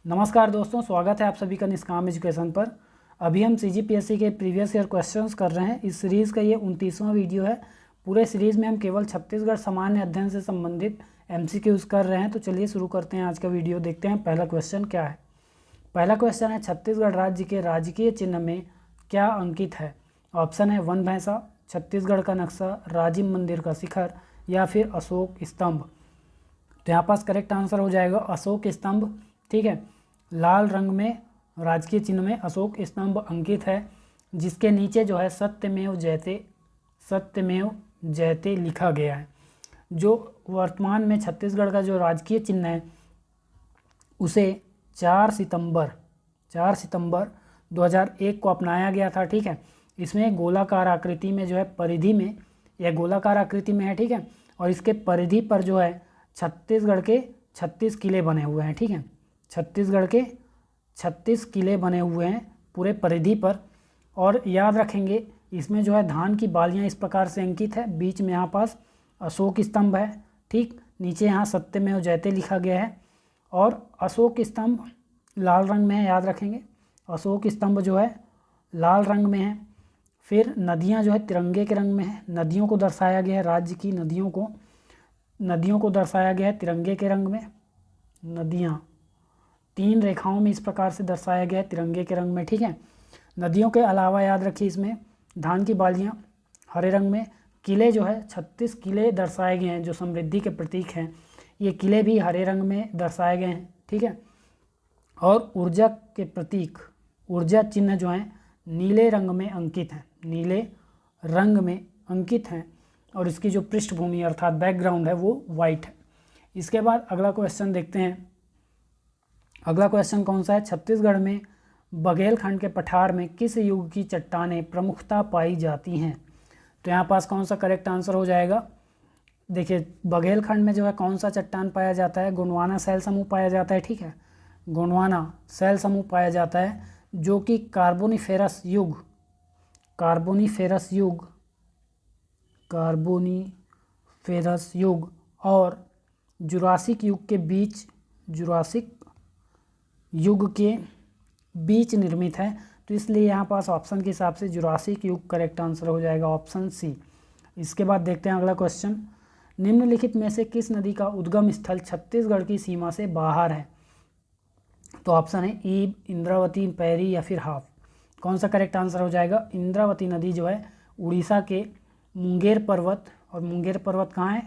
नमस्कार दोस्तों, स्वागत है आप सभी का निष्काम एजुकेशन पर। अभी हम सीजीपीएससी के प्रीवियस ईयर क्वेश्चंस कर रहे हैं। इस सीरीज़ का ये 29वां वीडियो है। पूरे सीरीज़ में हम केवल छत्तीसगढ़ सामान्य अध्ययन से संबंधित एमसीक्यूज कर रहे हैं। तो चलिए शुरू करते हैं आज का वीडियो। देखते हैं पहला क्वेश्चन क्या है। पहला क्वेश्चन है, छत्तीसगढ़ राज्य के राजकीय चिन्ह में क्या अंकित है। ऑप्शन है वन भैंसा, छत्तीसगढ़ का नक्शा, राजीव मंदिर का शिखर या फिर अशोक स्तंभ। तो यहाँ पास करेक्ट आंसर हो जाएगा अशोक स्तंभ। ठीक है, लाल रंग में राजकीय चिन्ह में अशोक स्तंभ अंकित है, जिसके नीचे जो है सत्यमेव जयते लिखा गया है। जो वर्तमान में छत्तीसगढ़ का जो राजकीय चिन्ह है उसे 4 सितंबर 2001 को अपनाया गया था। ठीक है, इसमें गोलाकार आकृति में जो है परिधि में, यह गोलाकार आकृति में है। ठीक है, और इसके परिधि पर जो है छत्तीसगढ़ के 36 किले बने हुए हैं। ठीक है, छत्तीसगढ़ के 36 किले बने हुए हैं पूरे परिधि पर। और याद रखेंगे इसमें जो है धान की बालियां इस प्रकार से अंकित है। बीच में यहाँ पास अशोक स्तंभ है। ठीक, नीचे यहाँ सत्यमेव जयते लिखा गया है। और अशोक स्तंभ लाल रंग में है, याद रखेंगे अशोक स्तंभ जो है लाल रंग में है। फिर नदियाँ जो है तिरंगे के रंग में है। नदियों को दर्शाया गया है, राज्य की नदियों को दर्शाया गया है तिरंगे के रंग में। नदियाँ 3 रेखाओं में इस प्रकार से दर्शाया गया है तिरंगे के रंग में। ठीक है, नदियों के अलावा याद रखिए इसमें धान की बालियाँ हरे रंग में। किले जो है 36 किले दर्शाए गए हैं जो समृद्धि के प्रतीक हैं। ये किले भी हरे रंग में दर्शाए गए हैं। ठीक है, और ऊर्जा के प्रतीक ऊर्जा चिन्ह जो हैं नीले रंग में अंकित हैं, नीले रंग में अंकित हैं। और इसकी जो पृष्ठभूमि अर्थात बैकग्राउंड है वो वाइट है। इसके बाद अगला क्वेश्चन देखते हैं। अगला क्वेश्चन कौन सा है, छत्तीसगढ़ में बघेलखंड के पठार में किस युग की चट्टानें प्रमुखता पाई जाती हैं। तो यहाँ पास कौन सा करेक्ट आंसर हो जाएगा। देखिए बघेलखंड में जो है कौन सा चट्टान पाया जाता है, गोंडवाना शैल समूह पाया जाता है। ठीक है, गोंडवाना शैल समूह पाया जाता है जो कि कार्बोनिफेरस युग और जुरासिक युग के बीच निर्मित है। तो इसलिए यहाँ पास ऑप्शन के हिसाब से जुरासिक युग करेक्ट आंसर हो जाएगा, ऑप्शन सी। इसके बाद देखते हैं अगला क्वेश्चन। निम्नलिखित में से किस नदी का उद्गम स्थल छत्तीसगढ़ की सीमा से बाहर है। तो ऑप्शन है ईब, इंद्रावती, पैरी या फिर हाफ। कौन सा करेक्ट आंसर हो जाएगा। इंद्रावती नदी जो है उड़ीसा के मुंगेर पर्वत, और मुंगेर पर्वत कहाँ है,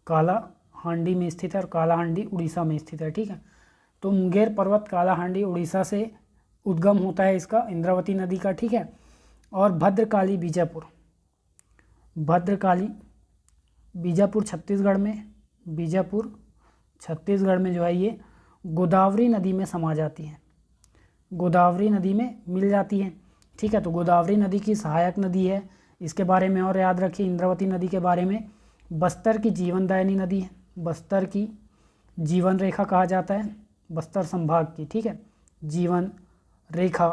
कालाहांडी में स्थित है, और कालाहांडी उड़ीसा में स्थित है। ठीक है, तो मुंगेर पर्वत कालाहांडी उड़ीसा से उद्गम होता है इसका, इंद्रावती नदी का। ठीक है, और भद्रकाली बीजापुर छत्तीसगढ़ में जो है ये गोदावरी नदी में समा जाती है, गोदावरी नदी में मिल जाती है। ठीक है, तो गोदावरी नदी की सहायक नदी है। इसके बारे में और याद रखिए इंद्रावती नदी के बारे में, बस्तर की जीवनदायिनी नदी है, बस्तर की जीवन रेखा कहा जाता है, बस्तर संभाग की। ठीक है, जीवन रेखा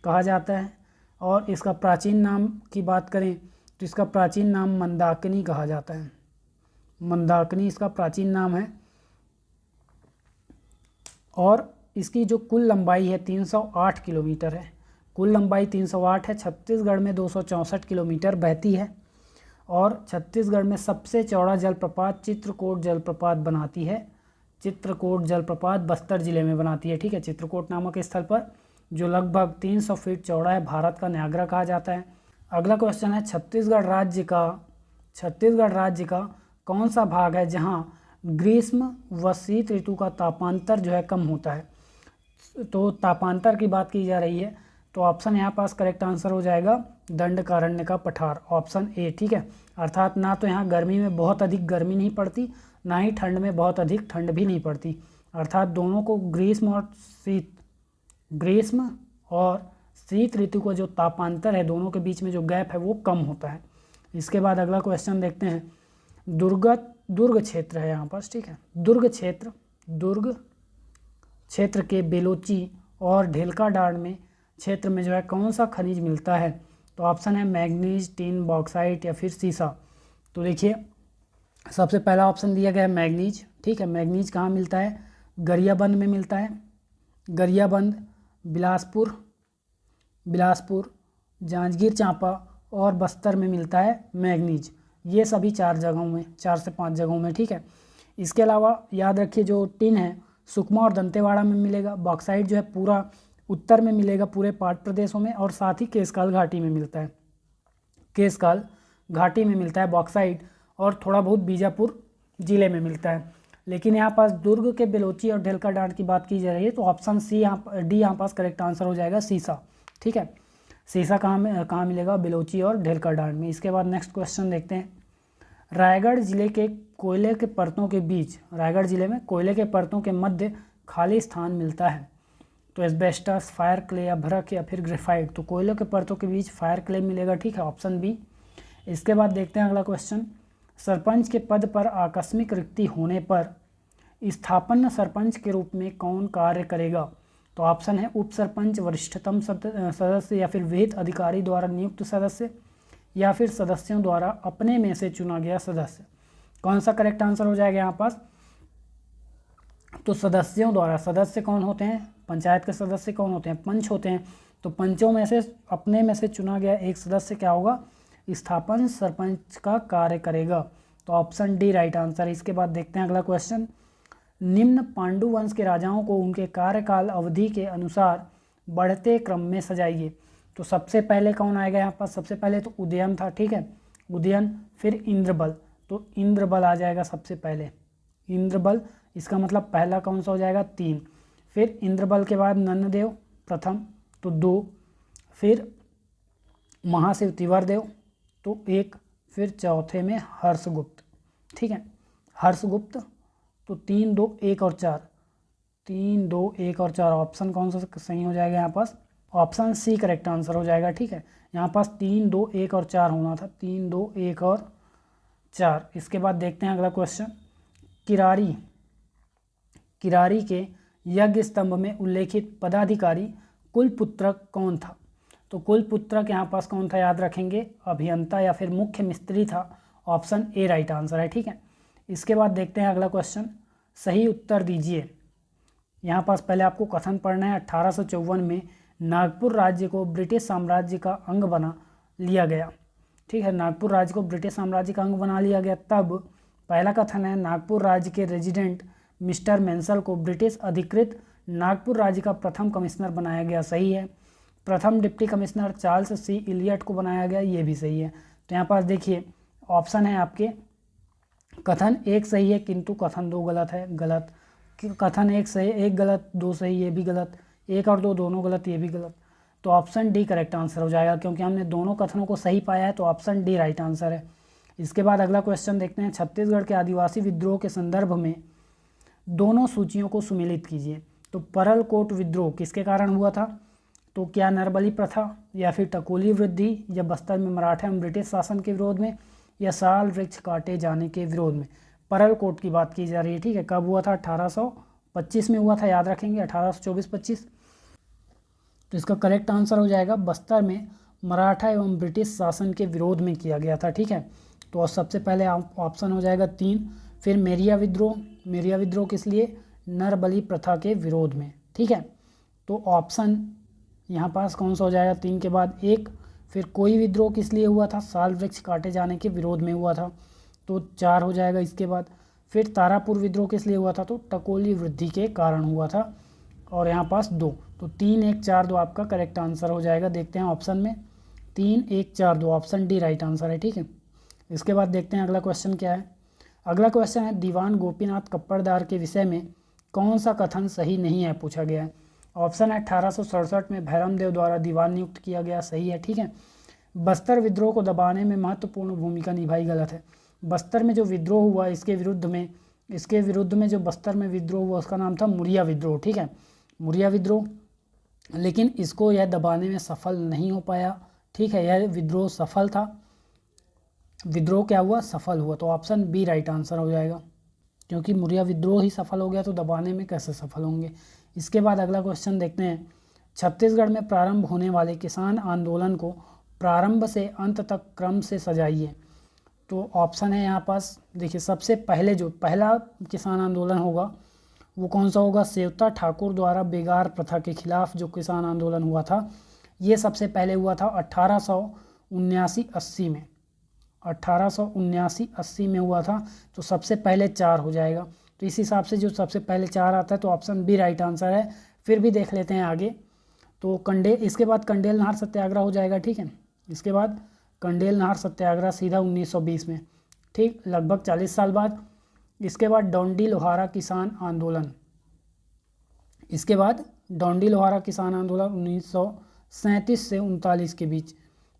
कहा जाता है। और इसका प्राचीन नाम की बात करें तो इसका प्राचीन नाम मंदाकिनी कहा जाता है, मंदाकिनी इसका प्राचीन नाम है। और इसकी जो कुल लंबाई है 308 किलोमीटर है, कुल लंबाई 308 है। छत्तीसगढ़ में 264 किलोमीटर बहती है। और छत्तीसगढ़ में सबसे चौड़ा जलप्रपात चित्रकोट जलप्रपात बनाती है, चित्रकोट जलप्रपात बस्तर जिले में बनाती है। ठीक है, चित्रकोट नामक स्थल पर जो लगभग 300 फीट चौड़ा है, भारत का न्यागरा कहा जाता है। अगला क्वेश्चन है, छत्तीसगढ़ राज्य का कौन सा भाग है जहां ग्रीष्म व शीत ऋतु का तापांतर जो है कम होता है। तो तापांतर की बात की जा रही है, तो ऑप्शन यहाँ पास करेक्ट आंसर हो जाएगा दंडकारण्य का पठार, ऑप्शन ए। ठीक है, अर्थात ना तो यहाँ गर्मी में बहुत अधिक गर्मी नहीं पड़ती, ना ही ठंड में बहुत अधिक ठंड भी नहीं पड़ती। अर्थात दोनों को ग्रीष्म और शीत ऋतु का जो तापांतर है, दोनों के बीच में जो गैप है वो कम होता है। इसके बाद अगला क्वेश्चन देखते हैं। दुर्ग क्षेत्र है यहाँ पास। ठीक है, दुर्ग क्षेत्र के बेलोची और ढेलकाडांड में क्षेत्र में जो है कौन सा खनिज मिलता है। तो ऑप्शन है मैग्नीज, टिन, बॉक्साइट या फिर सीसा। तो देखिए सबसे पहला ऑप्शन दिया गया है मैग्नीज। ठीक है, मैग्नीज कहाँ मिलता है, गरियाबंद में मिलता है, गरियाबंद, बिलासपुर, जांजगीर चांपा और बस्तर में मिलता है मैंगनीज। ये सभी 4 जगहों में, 4 से 5 जगहों में, ठीक है। इसके अलावा याद रखिए जो टिन है सुकमा और दंतेवाड़ा में मिलेगा। बॉक्साइट जो है पूरा उत्तर में मिलेगा, पूरे पाट प्रदेशों में, और साथ ही केशकाल घाटी में मिलता है, केशकाल घाटी में मिलता है बॉक्साइट, और थोड़ा बहुत बीजापुर ज़िले में मिलता है। लेकिन यहाँ पास दुर्ग के बेलोची और ढेलका डांड की बात की जा रही है, तो ऑप्शन सी डी यहाँ पास करेक्ट आंसर हो जाएगा, सीसा, ठीक है। सीसा कहाँ मिलेगा? बेलोची और ढेलका डांड में। इसके बाद नेक्स्ट क्वेश्चन देखते हैं। रायगढ़ जिले के कोयले के परतों के बीच, रायगढ़ जिले में कोयले के परतों के मध्य खाली स्थान मिलता है, तो एस्बेस्टस, फायर क्ले या भ्रक या फिर ग्रेफाइट। तो कोयले के परतों के बीच फायर क्ले मिलेगा, ठीक है, ऑप्शन बी। इसके बाद देखते हैं अगला क्वेश्चन। सरपंच के पद पर आकस्मिक रिक्ति होने पर स्थापन्न सरपंच के रूप में कौन कार्य करेगा? तो ऑप्शन है उप सरपंच, वरिष्ठतम सदस्य, या फिर विहित अधिकारी द्वारा नियुक्त सदस्य, या फिर सदस्यों द्वारा अपने में से चुना गया सदस्य। कौन सा करेक्ट आंसर हो जाएगा यहाँ पास? तो सदस्यों द्वारा। सदस्य कौन होते हैं? पंचायत के सदस्य कौन होते हैं? पंच होते हैं। तो पंचों में से अपने में से चुना गया एक सदस्य क्या होगा? स्थापन सरपंच का कार्य करेगा। तो ऑप्शन डी राइट आंसर। इसके बाद देखते हैं अगला क्वेश्चन। निम्न पांडु वंश के राजाओं को उनके कार्यकाल अवधि के अनुसार बढ़ते क्रम में सजाइए। तो सबसे पहले कौन आएगा यहाँ पर? सबसे पहले तो उदयन था, ठीक है, उदयन, फिर इंद्रबल, तो इंद्रबल आ जाएगा सबसे पहले, इंद्रबल। इसका मतलब पहला कौन सा हो जाएगा? 3। फिर इंद्रबल के बाद नंददेव प्रथम, तो 2, फिर महाशिव तिवारदेव, तो 1, फिर चौथे में हर्षगुप्त, ठीक है, हर्षगुप्त। तो 3, 2, 1 और 4, 3, 2, 1 और 4, ऑप्शन कौन सा सही हो जाएगा यहाँ पास? ऑप्शन सी करेक्ट आंसर हो जाएगा, ठीक है। यहाँ पास 3, 2, 1 और 4 होना था, 3, 2, 1 और 4। इसके बाद देखते हैं अगला क्वेश्चन। किरारी के यज्ञ स्तंभ में उल्लेखित पदाधिकारी कुलपुत्रक कौन था? तो कुलपुत्रक यहाँ पास कौन था? याद रखेंगे, अभियंता या फिर मुख्य मिस्त्री था। ऑप्शन ए राइट आंसर है, ठीक है। इसके बाद देखते हैं अगला क्वेश्चन। सही उत्तर दीजिए। यहाँ पास पहले आपको कथन पढ़ना है। 1854 में नागपुर राज्य को ब्रिटिश साम्राज्य का अंग बना लिया गया, ठीक है, नागपुर राज्य को ब्रिटिश साम्राज्य का अंग बना लिया गया। तब पहला कथन है नागपुर राज्य के रेजिडेंट मिस्टर मेंसल को ब्रिटिश अधिकृत नागपुर राज्य का प्रथम कमिश्नर बनाया गया, सही है। प्रथम डिप्टी कमिश्नर चार्ल्स सी इलियट को बनाया गया, ये भी सही है। तो यहाँ पास देखिए ऑप्शन है आपके, कथन 1 सही है किंतु कथन 2 गलत है, गलत। कथन 1 सही, 1 गलत, 2 सही, ये भी गलत, 1 और 2 दोनों गलत, ये भी गलत। तो ऑप्शन डी करेक्ट आंसर हो जाएगा, क्योंकि हमने दोनों कथनों को सही पाया है, तो ऑप्शन डी राइट आंसर है। इसके बाद अगला क्वेश्चन देखते हैं। छत्तीसगढ़ के आदिवासी विद्रोह के संदर्भ में दोनों सूचियों को सुमेलित कीजिए। तो परलकोट विद्रोह किसके कारण हुआ था? तो क्या नरबली प्रथा, या फिर टकोली वृद्धि, या बस्तर में मराठा एवं ब्रिटिश शासन के विरोध में, या साल वृक्ष काटे जाने के विरोध में? परलकोट की बात की जा रही है, ठीक है। कब हुआ था? 1825 में हुआ था, याद रखेंगे, 1824-25। तो इसका करेक्ट आंसर हो जाएगा बस्तर में मराठा एवं ब्रिटिश शासन के विरोध में किया गया था, ठीक है। तो सबसे पहले ऑप्शन हो जाएगा 3। फिर मेरिया विद्रोह, मेरिया विद्रोह किस लिए? नरबली प्रथा के विरोध में, ठीक है। तो ऑप्शन यहाँ पास कौन सा हो जाएगा? 3 के बाद 1। फिर कोई विद्रोह किस लिए हुआ था? साल वृक्ष काटे जाने के विरोध में हुआ था, तो 4 हो जाएगा। इसके बाद फिर तारापुर विद्रोह किस लिए हुआ था? तो टकोली वृद्धि के कारण हुआ था, और यहाँ पास 2। तो 3, 1, 4, 2 आपका करेक्ट आंसर हो जाएगा। देखते हैं ऑप्शन में, 3, 1, 4, 2, ऑप्शन डी राइट आंसर है, ठीक है। इसके बाद देखते हैं अगला क्वेश्चन क्या है। अगला क्वेश्चन है दीवान गोपीनाथ कप्पड़दार के विषय में कौन सा कथन सही नहीं है, पूछा गया है। ऑप्शन है 1867 में भैरमदेव द्वारा दीवान नियुक्त किया गया, सही है, ठीक है। बस्तर विद्रोह को दबाने में महत्वपूर्ण भूमिका निभाई, गलत है। बस्तर में जो विद्रोह हुआ इसके विरुद्ध में जो बस्तर में विद्रोह हुआ उसका नाम था मुरिया विद्रोह, ठीक है, मुरिया विद्रोह। लेकिन इसको यह दबाने में सफल नहीं हो पाया, ठीक है, यह विद्रोह सफल था। विद्रोह क्या हुआ? सफल हुआ। तो ऑप्शन बी राइट आंसर हो जाएगा, क्योंकि मुरिया विद्रोह ही सफल हो गया तो दबाने में कैसे सफल होंगे। इसके बाद अगला क्वेश्चन देखते हैं। छत्तीसगढ़ में प्रारंभ होने वाले किसान आंदोलन को प्रारंभ से अंत तक क्रम से सजाइए। तो ऑप्शन है यहाँ पास देखिए, सबसे पहले जो पहला किसान आंदोलन होगा वो कौन सा होगा? सेवता ठाकुर द्वारा बेगार प्रथा के खिलाफ जो किसान आंदोलन हुआ था, ये सबसे पहले हुआ था 1879-80 में। 1879-80 में हुआ था, तो सबसे पहले 4 हो जाएगा। तो इस हिसाब से जो सबसे पहले 4 आता है तो ऑप्शन बी राइट आंसर है। फिर भी देख लेते हैं आगे। तो इसके बाद कंडेल नहर सत्याग्रह हो जाएगा, ठीक है। इसके बाद कंडेल नहर सत्याग्रह सीधा 1920 में, ठीक, लगभग 40 साल बाद। इसके बाद डोंडी लोहारा किसान आंदोलन। इसके बाद डोंडी लोहारा किसान आंदोलन 1937 से 39 के बीच।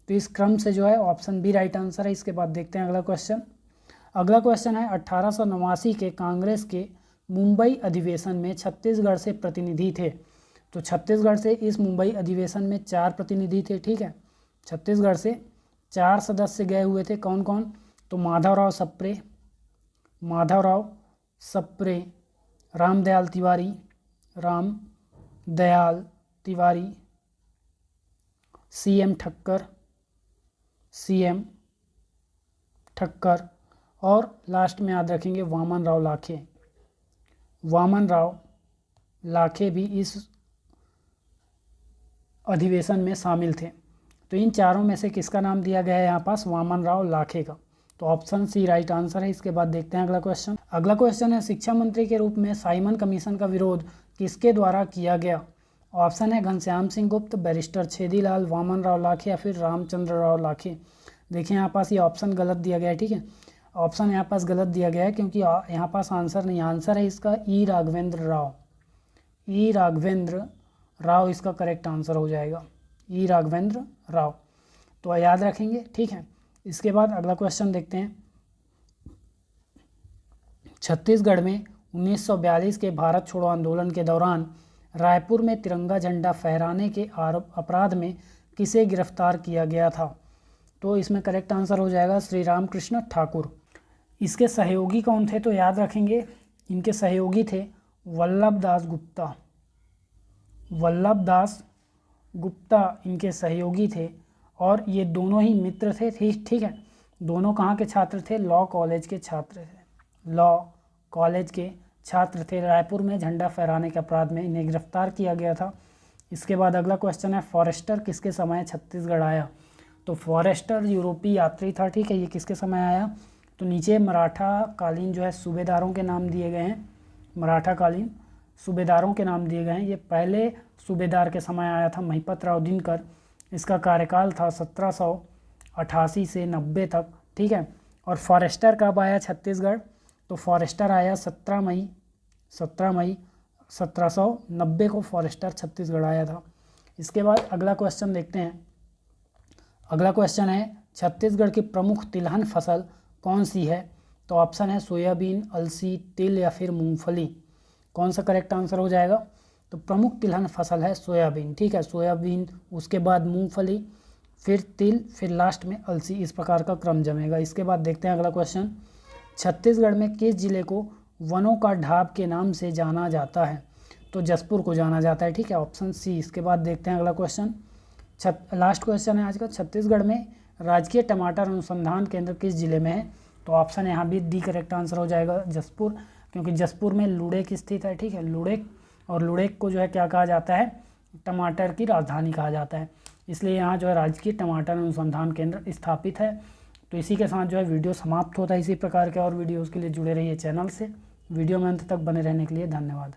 तो इस क्रम से जो है ऑप्शन बी राइट आंसर है। इसके बाद देखते हैं अगला क्वेश्चन। अगला क्वेश्चन है 1889 के कांग्रेस के मुंबई अधिवेशन में छत्तीसगढ़ से प्रतिनिधि थे। तो छत्तीसगढ़ से इस मुंबई अधिवेशन में 4 प्रतिनिधि थे, ठीक है। छत्तीसगढ़ से 4 सदस्य गए हुए थे। कौन कौन? तो माधवराव सप्रे, रामदयाल तिवारी, सीएम ठक्कर और लास्ट में याद रखेंगे वामन राव लाखे भी इस अधिवेशन में शामिल थे। तो इन चारों में से किसका नाम दिया गया है यहाँ पास? वामन राव लाखे का। तो ऑप्शन सी राइट आंसर है। इसके बाद देखते हैं अगला क्वेश्चन। अगला क्वेश्चन है शिक्षा मंत्री के रूप में साइमन कमीशन का विरोध किसके द्वारा किया गया? ऑप्शन है घनश्याम सिंह गुप्त, बैरिस्टर छेदीलाल, वामन राव लाखे या फिर रामचंद्र राव लाखे। देखिए यहाँ पास ये ऑप्शन गलत दिया गया है, ठीक है। ऑप्शन यहाँ पास गलत दिया गया है क्योंकि यहाँ पास आंसर नहीं, आंसर है इसका ई राघवेंद्र राव इसका करेक्ट आंसर हो जाएगा, ई राघवेंद्र राव। तो याद रखेंगे, ठीक है। इसके बाद अगला क्वेश्चन देखते हैं। छत्तीसगढ़ में 1942 के भारत छोड़ो आंदोलन के दौरान रायपुर में तिरंगा झंडा फहराने के अपराध में किसे गिरफ्तार किया गया था? तो इसमें करेक्ट आंसर हो जाएगा श्री रामकृष्ण ठाकुर। इसके सहयोगी कौन थे? तो याद रखेंगे इनके सहयोगी थे वल्लभ दास गुप्ता इनके सहयोगी थे और ये दोनों ही मित्र थे, ठीक है। दोनों कहाँ के छात्र थे? लॉ कॉलेज के छात्र थे। रायपुर में झंडा फहराने के अपराध में इन्हें गिरफ्तार किया गया था। इसके बाद अगला क्वेश्चन है फॉरेस्टर किसके समय छत्तीसगढ़ आया? तो फॉरेस्टर यूरोपीय यात्री था, ठीक है। ये किसके समय आया? तो नीचे मराठा कालीन जो है सूबेदारों के नाम दिए गए हैं, मराठा कालीन सूबेदारों के नाम दिए गए हैं। ये पहले सूबेदार के समय आया था महिपत राव दिनकर। इसका कार्यकाल था 1788 से 90 तक, ठीक है। और फॉरेस्टर कब आया छत्तीसगढ़? तो फॉरेस्टर आया 17 मई 1790 को फॉरेस्टर छत्तीसगढ़ आया था। इसके बाद अगला क्वेश्चन देखते हैं। अगला क्वेश्चन है छत्तीसगढ़ की प्रमुख तिलहन फसल कौन सी है? तो ऑप्शन है सोयाबीन, अलसी, तिल या फिर मूंगफली। कौन सा करेक्ट आंसर हो जाएगा? तो प्रमुख तिलहन फसल है सोयाबीन, ठीक है। सोयाबीन, उसके बाद मूंगफली, फिर तिल, फिर लास्ट में अलसी, इस प्रकार का क्रम जमेगा। इसके बाद देखते हैं अगला क्वेश्चन। छत्तीसगढ़ में किस जिले को वनों का ढाब के नाम से जाना जाता है? तो जसपुर को जाना जाता है, ठीक है, ऑप्शन सी। इसके बाद देखते हैं अगला क्वेश्चन। लास्ट क्वेश्चन है आज का। छत्तीसगढ़ में राजकीय टमाटर अनुसंधान केंद्र किस जिले में है? तो ऑप्शन यहाँ भी डी करेक्ट आंसर हो जाएगा, जसपुर, क्योंकि जसपुर में लुड़ेक स्थित है, ठीक है। लुड़ेक, और लुड़ेक को जो है क्या कहा जाता है? टमाटर की राजधानी कहा जाता है, इसलिए यहाँ जो है राजकीय टमाटर अनुसंधान केंद्र स्थापित है। तो इसी के साथ जो है वीडियो समाप्त होता है। इसी प्रकार के और वीडियोज़ के लिए जुड़े रहिए चैनल से। वीडियो में अंत तक बने रहने के लिए धन्यवाद।